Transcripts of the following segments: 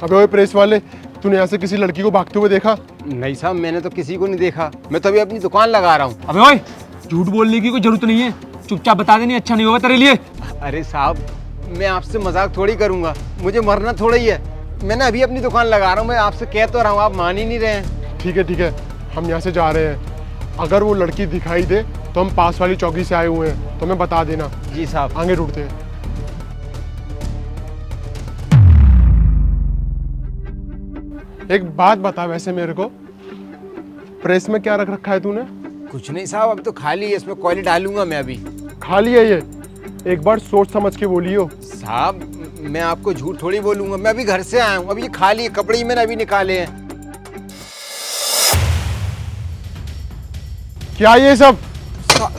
अबे ओए प्रेस वाले, तूने यहाँ से किसी लड़की को भागते हुए देखा? नहीं साहब, मैंने तो किसी को नहीं देखा। मैं तो अभी अपनी दुकान लगा रहा हूँ। अबे ओए, झूठ बोलने की कोई जरूरत नहीं है, चुपचाप बता देनी, अच्छा नहीं होगा तेरे लिए। अरे साहब, मैं आपसे मजाक थोड़ी करूँगा, मुझे मरना थोड़ा ही है। मैंने अभी अपनी दुकान लगा रहा हूँ, मैं आपसे कह तो रहा हूँ, आप मान ही नहीं रहे हैं। ठीक है, हम यहाँ से जा रहे हैं। अगर वो लड़की दिखाई दे तो हम पास वाली चौकी से आए हुए हैं, तो हमें बता देना। जी साहब। आगे ढूंढते हैं। एक बात बता वैसे मेरे को, प्रेस में क्या रख रखा है तूने? कुछ नहीं साहब, अब तो खाली है, इसमें कोयले डालूंगा मैं अभी। खाली है ये? एक बार सोच समझ के बोलियो। साहब, मैं आपको झूठ थोड़ी बोलूंगा, मैं अभी घर से आया हूँ, अभी ये खाली है, कपड़े ही मैंने अभी निकाले हैं। क्या ये सब?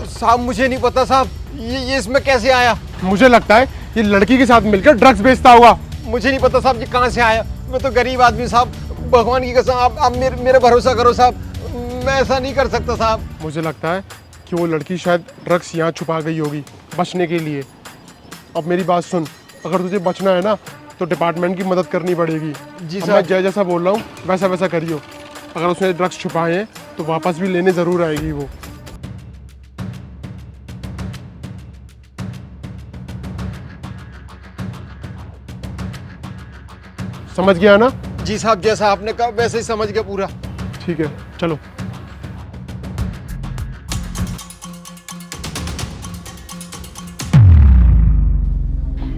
साहब मुझे नहीं पता साहब, ये इसमें कैसे आया? मुझे लगता है ये लड़की के साथ मिलकर ड्रग्स बेचता होगा। मुझे नहीं पता साहब, ये कहाँ से आया। मैं तो गरीब आदमी साहब, भगवान की कसम, आप मेरे भरोसा करो साहब, मैं ऐसा नहीं कर सकता साहब। मुझे लगता है कि वो लड़की शायद ड्रग्स यहाँ छुपा गई होगी बचने के लिए। अब मेरी बात सुन, अगर तुझे बचना है ना तो डिपार्टमेंट की मदद करनी पड़ेगी। जी अब साहब। मैं जैसा बोल रहा हूँ वैसा वैसा करियो। अगर उसने ड्रग्स छुपाए हैं तो वापस भी लेने ज़रूर आएगी वो। समझ गया ना? जी साहब, जैसा आपने कहा वैसे ही समझ गया पूरा। ठीक है, चलो।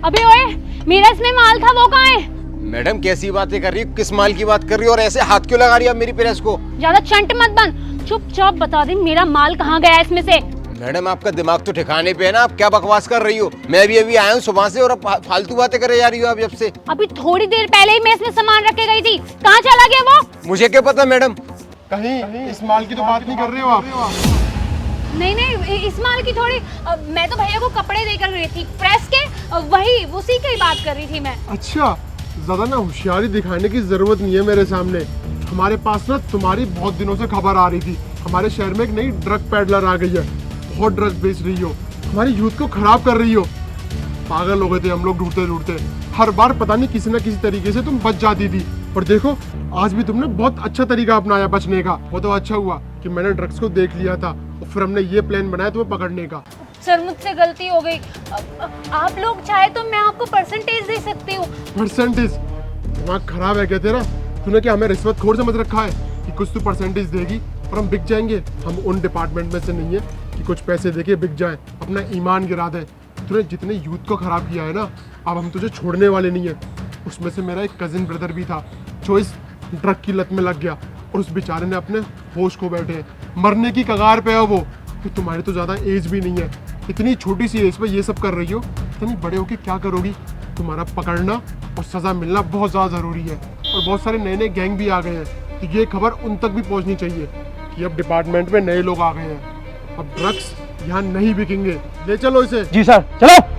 अबे ओए, मेरा इसमें माल था, वो कहाँ है? मैडम कैसी बातें कर रही हो, किस माल की बात कर रही हो, और ऐसे हाथ क्यों लगा रही हो आप मेरी प्रेस को? ज्यादा चंट मत बन, चुपचाप बता दे मेरा माल कहाँ गया है इसमें से। मैडम आपका दिमाग तो ठिकाने पे है ना, आप क्या बकवास कर रही हो? मैं अभी आया हूँ सुबह से और अब फालतू बातें करे जा रही हो आप जब से। अभी थोड़ी देर पहले ही मैं इसमें सामान रख के गई थी, कहाँ चला गया वो? मुझे क्या पता मैडम। कहीं इस माल की तो बात नहीं कर रहे हो आप? नहीं, इस माल की थोड़ी, मैं तो भैया को कपड़े देकर गई थी प्रेस के, वही उसी की बात कर रही थी मैं। अच्छा, ज्यादा ना होशियारी दिखाने की जरूरत नहीं है मेरे सामने। हमारे पास ना तुम्हारी बहुत दिनों से खबर आ रही थी, हमारे शहर में एक नई ड्रग पैडलर आ गई है, बहुत ड्रग्स बेच रही हो, हमारी यूथ को खराब कर रही हो। पागल हो गए थे हम लोग ढूंढते, हर बार पता नहीं किसी न किसी तरीके से तुम बच जाती थी। और देखो आज भी तुमने बहुत अच्छा तरीका अपनाया बचने का। वो तो अच्छा हुआ कि मैंने ड्रग्स को देख लिया था और फिर हमने ये प्लान बनाया तुम्हें पकड़ने का। सर मुझसे गलती हो गई, आप लोग चाहे तो मैं आपको परसेंटेज दे सकती हूँ। परसेंटेज? दिमाग खराब है क्या तेरा? तूने क्या हमें रिश्वतखोर समझ रखा है कि कुछ तू परसेंटेज देगी और हम बिक जाएंगे? हम उन डिपार्टमेंट में से नहीं है कि कुछ पैसे देके बिक जाए, अपना ईमान गिरा दे। तूने जितने यूथ को खराब किया है ना, अब हम तुझे छोड़ने वाले नहीं है। उसमें से मेरा एक कजिन ब्रदर भी था जो इस ड्रग की लत में लग गया और उस बेचारे ने अपने होश खो बैठे, मरने की कगार पे है वो। कि तुम्हारी तो ज़्यादा एज भी नहीं है, इतनी छोटी सी एज पे ये सब कर रही हो, इतनी बड़े होके क्या करोगी? तुम्हारा पकड़ना और सज़ा मिलना बहुत ज़्यादा ज़रूरी है। और बहुत सारे नए गैंग भी आ गए हैं, तो ये खबर उन तक भी पहुंचनी चाहिए कि अब डिपार्टमेंट में नए लोग आ गए हैं, अब ड्रग्स यहाँ नहीं बिकेंगे। ले चलो इसे। जी सर, चलो।